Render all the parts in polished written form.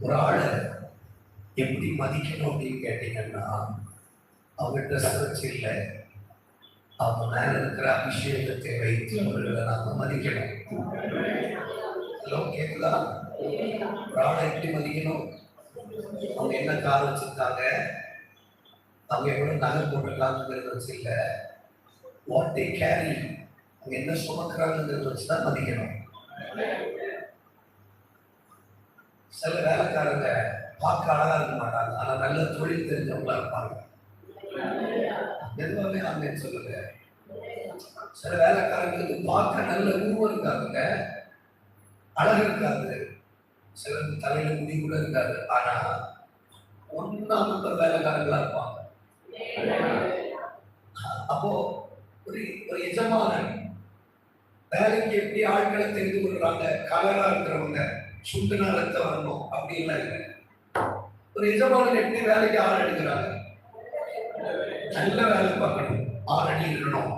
ஒரு ஆளை எப்படி மதிக்கணும் அப்படின்னு கேட்டீங்கன்னா, அவங்க ட்ரெஸ் வச்சு இல்லை, அவங்க மேல இருக்கிற அபிஷேகத்தை வைத்து அவர்களை நாம மதிக்கணும். ஹலோ, கேட்குதா? ஒரு ஆளை எப்படி மதிக்கணும்? அவங்க என்ன கார் வச்சிருக்காங்க, அவங்க எவ்வளவு நகை போட்டிருக்காங்கிறது வச்சு இல்லை, வாட் தே கேரி, அவங்க என்ன சுமக்கிறாங்கிறது வச்சுதான் மதிக்கணும். சில வேலைக்காரங்க பார்க்க அழகா இருக்க மாட்டாங்க, ஆனா நல்ல தொழில் தெரிஞ்சவங்களா இருப்பாங்க. எதுவுமே அங்கே சொல்லுங்க. சில வேலைக்காரங்களுக்கு பார்க்க நல்ல உருவம் இருக்காதுங்க, அழகு இருக்காது, சிலருக்கு தலையில முடி கூட இருக்காது, ஆனா ஒன்னா நம்பர் வேலைக்காரங்களா இருப்பாங்க. அப்போ ஒரு ஒரு எஜமானன் வேலைக்கு எப்படி ஆட்களை தெரிந்து கொள்றாங்க, கலரா இருக்கிறவங்க சுண்டுனா ரத்தம் வரணும் அப்படின்லாம் இல்லை. ஒரு எஜமானன் எப்படி வேலைக்கு ஆள் எடுக்கிறாங்க, நல்ல வேலை பார்க்கணும், 6 அடி இருக்கணும்,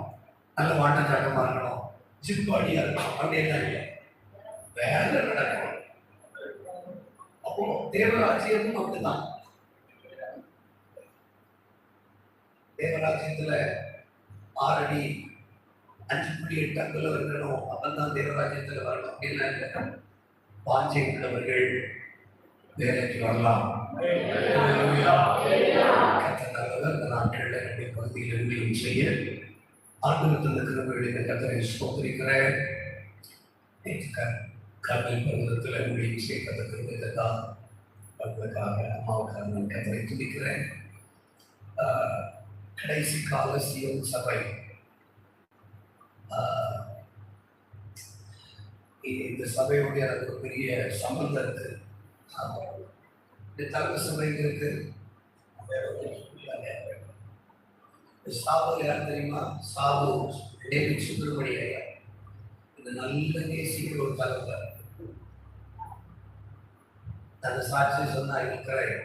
நல்ல வாட்டச்சாட்டமா இருக்கணும், ஜிப்பாடியா இருக்கணும் அப்படின்னா இல்லை, வேலை நடக்கணும். அப்போ தேவராஜ்யமும் அப்படிதான். தேவராஜ்யத்துல 6 அடி 5.8 அங்குலம் இருக்கணும், அப்பதான் தேவராஜ்யத்துல வரணும் அப்படின்னா இல்லை. வாஞ்சை உள்ளவர்கள் வேலைக்கு வரலாம். இந்த நாட்களில் என்னுடைய பகுதியில் ஊழியம் செய்ய ஆண்டவர் தந்த கிருபைகளின் கர்த்தரை ஸ்தோத்திரிக்கிறேன். கர்த்தர் பருவத்தில் ஊழியம் செய்ய கர்த்தர் கிருபை தான் அவர்களுக்காக அம்மாவுக்காக நான் கர்த்தரை துதிக்கிறேன். கடைசி கால சியோன் சபை, இந்த சபையோட எனக்கு ஒரு பெரிய சம்பந்தம் இருக்கு. இந்த தங்க சபைகளுக்கு சாவு யார் தெரியுமா? சாவு டேவிட் சுப்பிரமணிய ஐயா. இந்த நல்ல நேசிக்கிற ஒரு தலைவர். அந்த சாட்சி சொன்னா இருக்கிறேன்.